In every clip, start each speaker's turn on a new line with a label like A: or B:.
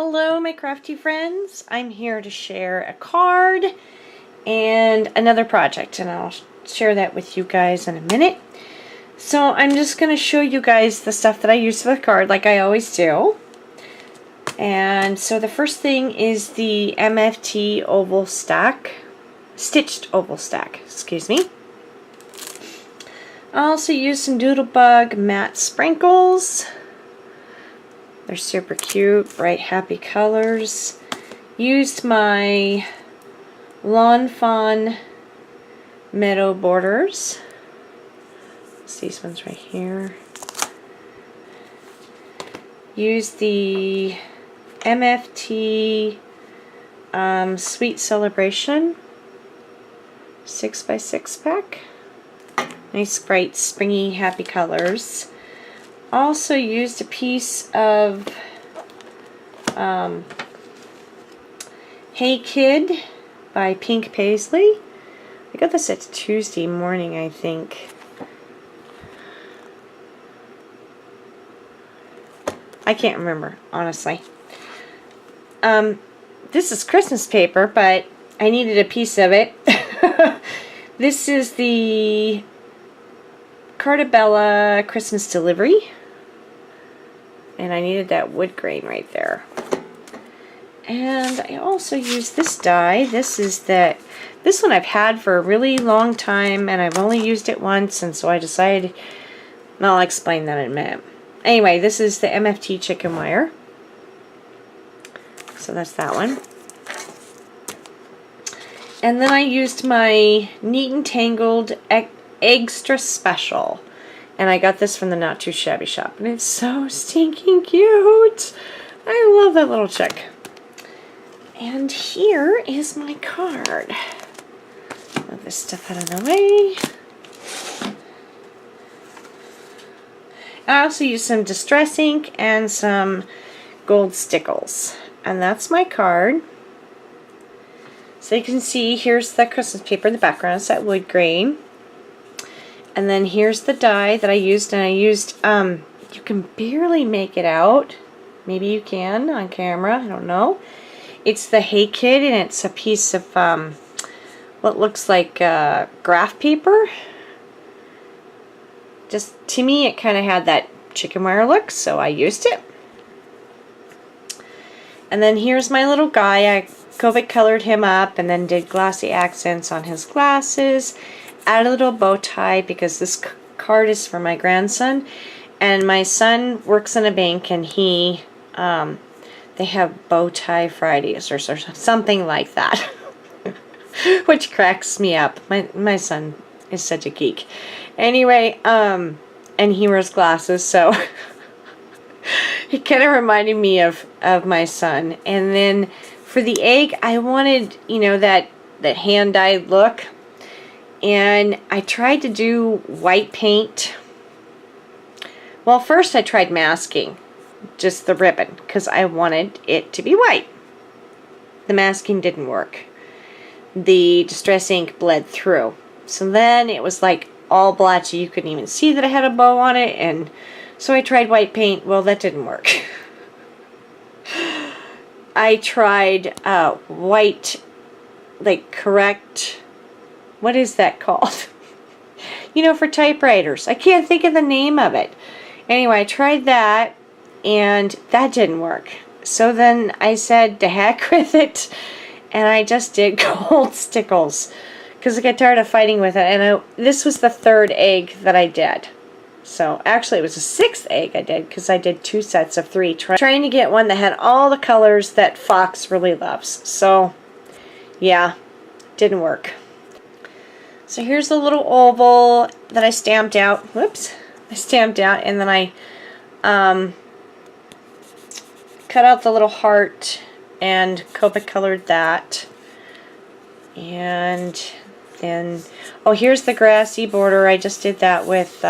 A: Hello my crafty friends, I'm here to share a card and another project, and I'll share that with you guys in a minute. So I'm just going to show you guys the stuff that I use for the card like I always do. And so the first thing is the MFT oval stack, stitched oval stack, excuse me. I also use some Doodlebug matte sprinkles. They're super cute, bright, happy colors. Used my Lawn Fawn Meadow Borders. It's these ones right here. Used the MFT Sweet Celebration 6x6 pack. Nice, bright, springy, happy colors. Also used a piece of Hey Kid by Pink Paisley. I got this at Tuesday morning, I think. I can't remember, honestly. This is Christmas paper, but I needed a piece of it. This is the Cartabella Christmas Delivery. And I needed that wood grain right there. And I also used this die. This one I've had for a really long time, and I've only used it once, and so I decided, and I'll explain that in a minute. Anyway, this is the MFT chicken wire. So that's that one. And then I used my Neat and Tangled Extra Special. And I got this from the Not Too Shabby shop. And it's so stinking cute. I love that little chick. And here is my card. Move this stuff out of the way. I also used some Distress ink and some gold stickles. And that's my card. So you can see here's the Christmas paper in the background. It's that wood grain. And then here's the die that I used, and I used, you can barely make it out. Maybe you can on camera, I don't know. It's the Hey Kid, and it's a piece of what looks like graph paper. Just, to me, it kind of had that chicken wire look, so I used it. And then here's my little guy. I COVID colored him up and then did glossy accents on his glasses. Add a little bow tie because this card is for my grandson, and my son works in a bank, and he they have bow tie Fridays or something like that, which cracks me up. My son is such a geek. Anyway, and he wears glasses, so it kind of reminded me of my son. And then for the egg, I wanted, you know, that hand dyed look. And I tried to do white paint. Well, first I tried masking just the ribbon because I wanted it to be white. The masking didn't work. The Distress ink bled through. So then it was like all blotchy. You couldn't even see that I had a bow on it. And so I tried white paint. Well, that didn't work. I tried white, like correct... What is that called? You know, for typewriters. I can't think of the name of it. Anyway, I tried that, and that didn't work. So then I said, to heck with it, and I just did gold stickles because I got tired of fighting with it. And this was the third egg that I did. So actually, it was the sixth egg I did because I did 2 sets of 3, trying to get one that had all the colors that Fox really loves. So, yeah, didn't work. So here's the little oval that I stamped out. Whoops. I stamped out, and then I cut out the little heart and Copic colored that. And then, oh, here's the grassy border. I just did that with,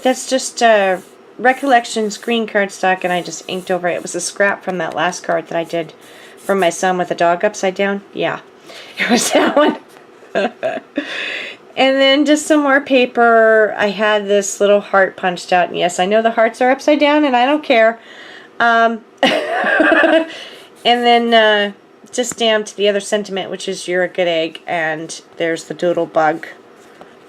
A: that's just Recollections green cardstock, and I just inked over it. It was a scrap from that last card that I did from my son with the dog upside down. Yeah. It was that one. And then just some more paper. I had this little heart punched out. And yes, I know the hearts are upside down and I don't care. And then just stamped the other sentiment, which is "You're a good egg." And there's the doodle bug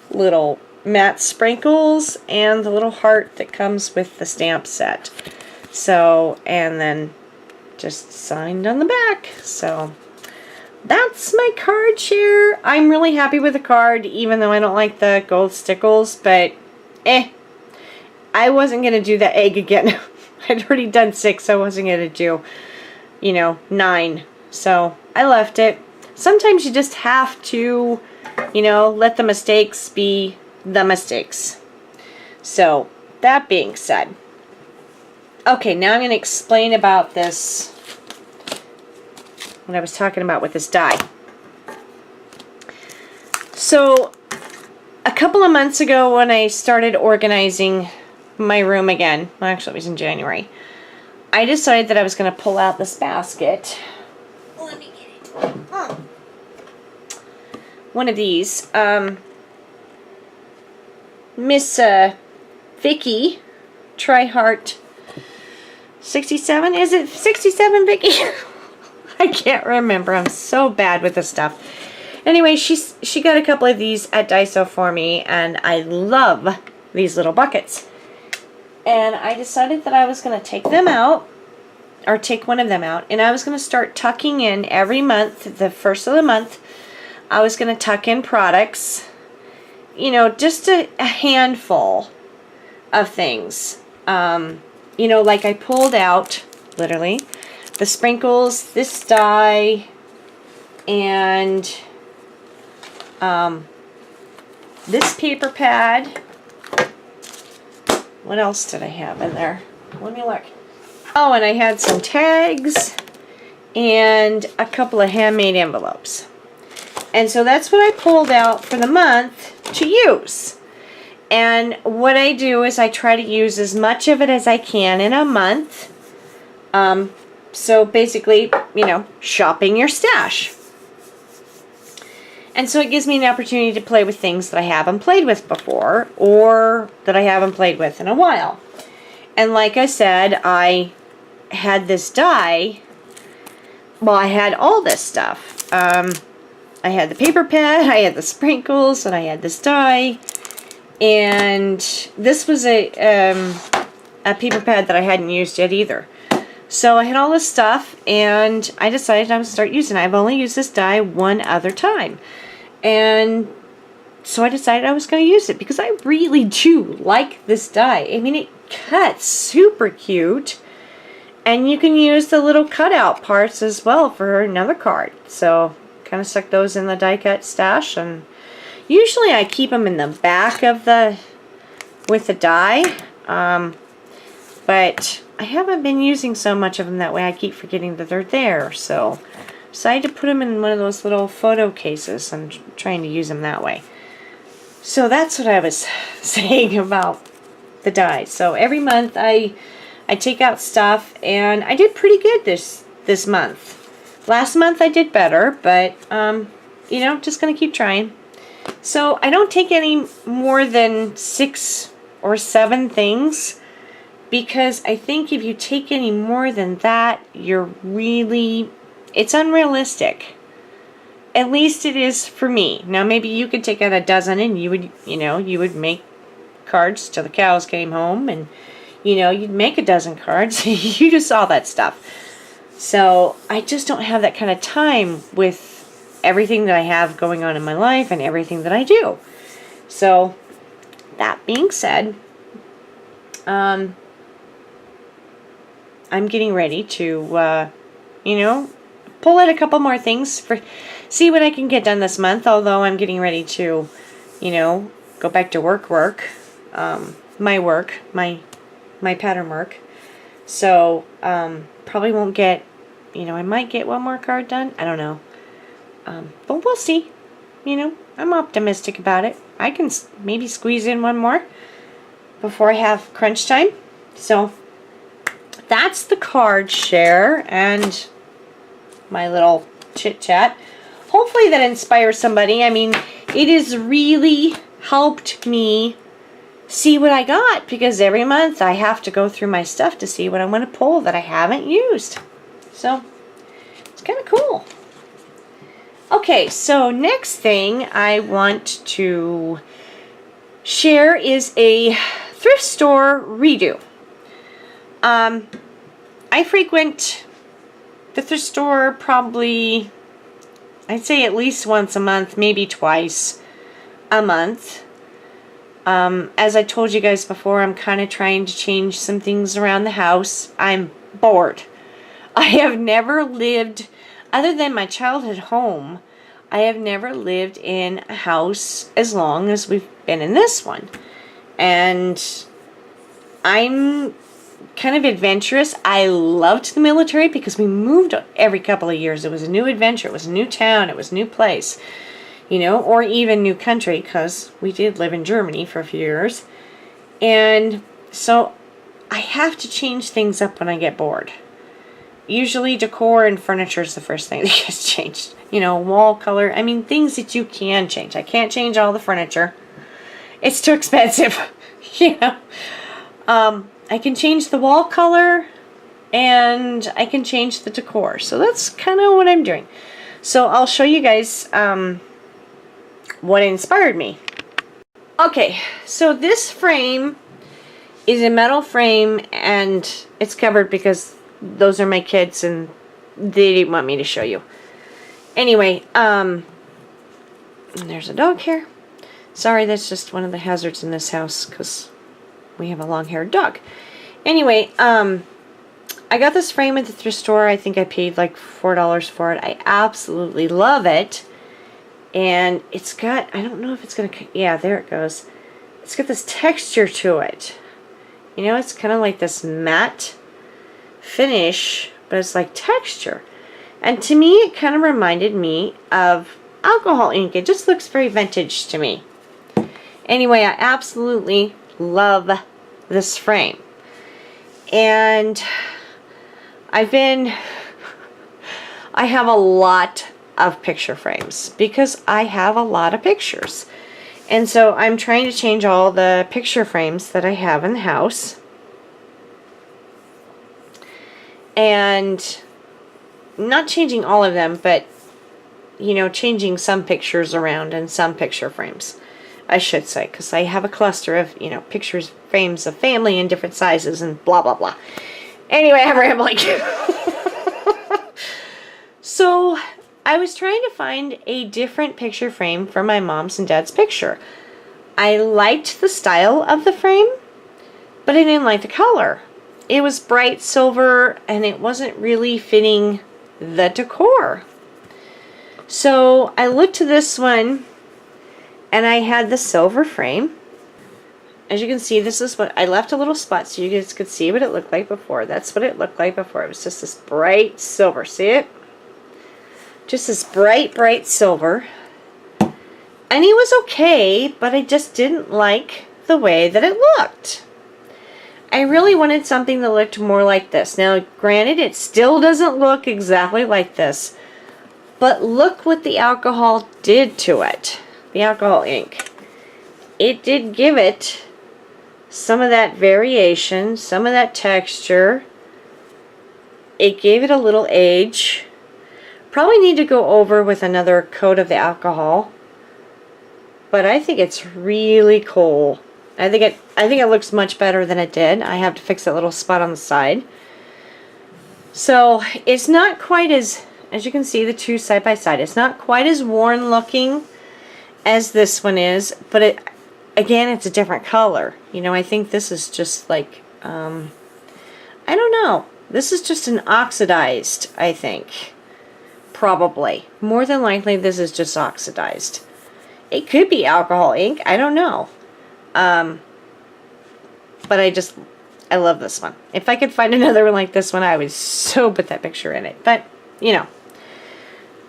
A: little matte sprinkles and the little heart that comes with the stamp set. So, and then just signed on the back. So that's my card share. I'm really happy with the card, even though I don't like the gold stickles, but I wasn't going to do the egg again. I'd already done 6, I wasn't going to do, 9. So I left it. Sometimes you just have to, let the mistakes be the mistakes. So that being said, okay, now I'm going to explain about this, what I was talking about with this die. So a couple of months ago when I started organizing my room again, well, actually it was in January, I decided that I was going to pull out this basket. Let me get it. Oh. One of these. Miss Vicky Tryhart 67. Is it 67, Vicky? I can't remember. I'm so bad with this stuff. Anyway, she got a couple of these at Daiso for me, and I love these little buckets. And I decided that I was going to take them out, or take one of them out, and I was going to start tucking in every month, the first of the month, I was going to tuck in products, just a handful of things. Like I pulled out, literally, the sprinkles, this die, and this paper pad. What else did I have in there? Let me look. Oh, and I had some tags and a couple of handmade envelopes. And so that's what I pulled out for the month to use. And what I do is I try to use as much of it as I can in a month. So basically, shopping your stash. And so it gives me an opportunity to play with things that I haven't played with before, or that I haven't played with in a while. And like I said, I had this die. Well, I had all this stuff. I had the paper pad, I had the sprinkles, and I had this die. And this was a paper pad that I hadn't used yet either. So I had all this stuff, and I decided I would start using it. I've only used this die one other time. And so I decided I was going to use it because I really do like this die. I mean, it cuts super cute. And you can use the little cutout parts as well for another card. So kind of stuck those in the die cut stash. And usually I keep them in the back of with the die. But I haven't been using so much of them that way. I keep forgetting that they're there. So I decided to put them in one of those little photo cases. I'm trying to use them that way. So that's what I was saying about the die. So every month I take out stuff, and I did pretty good this month. Last month I did better, but just gonna keep trying. So I don't take any more than 6 or 7 things, because I think if you take any more than that, it's unrealistic. At least it is for me. Now maybe you could take out a dozen and you would make cards till the cows came home, and you'd make a dozen cards. You just saw that stuff. So I just don't have that kind of time with everything that I have going on in my life and everything that I do. So that being said, I'm getting ready to, pull out a couple more things see what I can get done this month. Although I'm getting ready to, go back to work, my pattern work. So probably won't get, I might get one more card done. I don't know, but we'll see. I'm optimistic about it. I can maybe squeeze in one more before I have crunch time. So that's the card share and my little chit chat. Hopefully that inspires somebody. I mean, it has really helped me see what I got, because every month I have to go through my stuff to see what I want to pull that I haven't used. So it's kind of cool. Okay, so next thing I want to share is a thrift store redo. I frequent the thrift store probably, I'd say at least once a month, maybe twice a month. As I told you guys before, I'm kind of trying to change some things around the house. I'm bored. I have never lived, other than my childhood home, I have never lived in a house as long as we've been in this one. And I'm kind of adventurous. I loved the military because we moved every couple of years. It was a new adventure. It was a new town. It was a new place. You know, or even new country, because we did live in Germany for a few years. And so I have to change things up when I get bored. Usually decor and furniture is the first thing that gets changed. You know, wall color. I mean, things that you can change. I can't change all the furniture. It's too expensive. You know. I can change the wall color and I can change the decor. So that's kind of what I'm doing. So I'll show you guys what inspired me. Okay, so this frame is a metal frame and it's covered because those are my kids and they didn't want me to show you. Anyway, and there's a dog here. Sorry, that's just one of the hazards in this house because we have a long-haired dog. Anyway, I got this frame at the thrift store. I think I paid like $4 for it. I absolutely love it. And it's got, I don't know if it's going to, yeah, there it goes. It's got this texture to it. You know, it's kind of like this matte finish, but it's like texture. And to me, it kind of reminded me of alcohol ink. It just looks very vintage to me. Anyway, I absolutely love this frame. And I have a lot of picture frames because I have a lot of pictures. And so I'm trying to change all the picture frames that I have in the house. And not changing all of them, but you know, changing some pictures around and some picture frames, I should say, because I have a cluster of, you know, pictures, frames of family in different sizes and blah, blah, blah. Anyway, I'm rambling. So, I was trying to find a different picture frame for my mom's and dad's picture. I liked the style of the frame, but I didn't like the color. It was bright silver, and it wasn't really fitting the decor. So, I looked to this one, and I had the silver frame. As you can see, this is what I left a little spot so you guys could see what it looked like before. That's what it looked like before. It was just this bright silver. See it? Just this bright, bright silver. And it was okay, but I just didn't like the way that it looked. I really wanted something that looked more like this. Now, granted, it still doesn't look exactly like this, but look what the alcohol did to it. The alcohol ink. It did give it some of that variation, some of that texture. It gave it a little age. Probably need to go over with another coat of the alcohol. But I think it's really cool. I think it looks much better than it did. I have to fix that little spot on the side. So it's not quite as you can see the two side by side, it's not quite as worn looking as this one is, but again, it's a different color. You know, I think this is just like, I don't know. This is just an oxidized, I think. Probably. More than likely, this is just oxidized. It could be alcohol ink. I don't know. But I love this one. If I could find another one like this one, I would so put that picture in it. But, you know,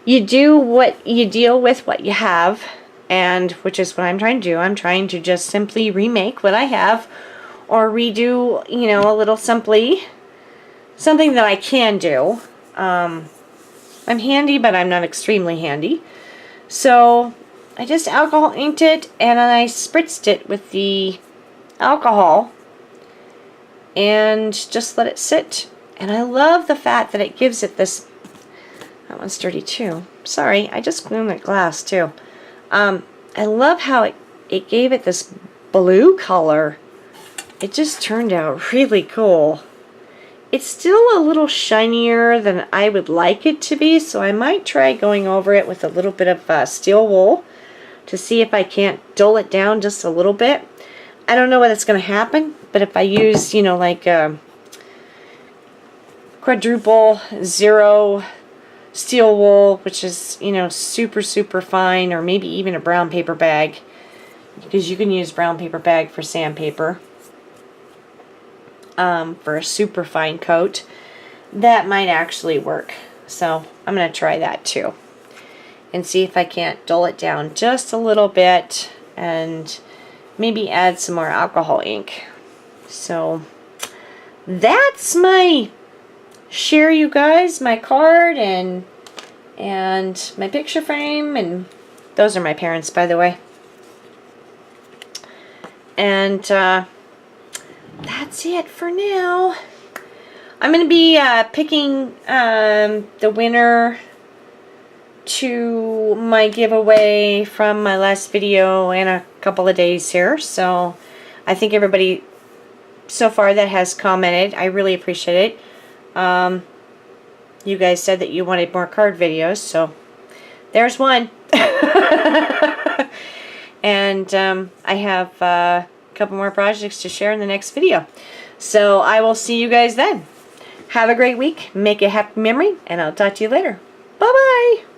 A: you deal with what you have. And which is what I'm trying to do. I'm trying to just simply remake what I have, or redo, you know, a little simply something that I can do. I'm handy, but I'm not extremely handy. So I just alcohol inked it, and then I spritzed it with the alcohol and just let it sit. And I love the fact that it gives it this, that one's dirty too. Sorry, I just cleaned the glass too. I love how it gave it this blue color. It just turned out really cool. It's still a little shinier than I would like it to be, so I might try going over it with a little bit of steel wool to see if I can't dull it down just a little bit. I don't know what's going to happen, but if I use, you know, like quadruple zero steel wool, which is, you know, super, super fine, or maybe even a brown paper bag, because you can use brown paper bag for sandpaper. For a super fine coat, that might actually work. So I'm going to try that too and see if I can't dull it down just a little bit and maybe add some more alcohol ink. So that's my share, you guys, my card and my picture frame, and those are my parents, by the way. And that's it for now. I'm going to be picking the winner to my giveaway from my last video in a couple of days here. So I think everybody so far that has commented, I really appreciate it. You guys said that you wanted more card videos, so there's one. And I have a couple more projects to share in the next video. So I will see you guys then. Have a great week. Make a happy memory, and I'll talk to you later. Bye-bye.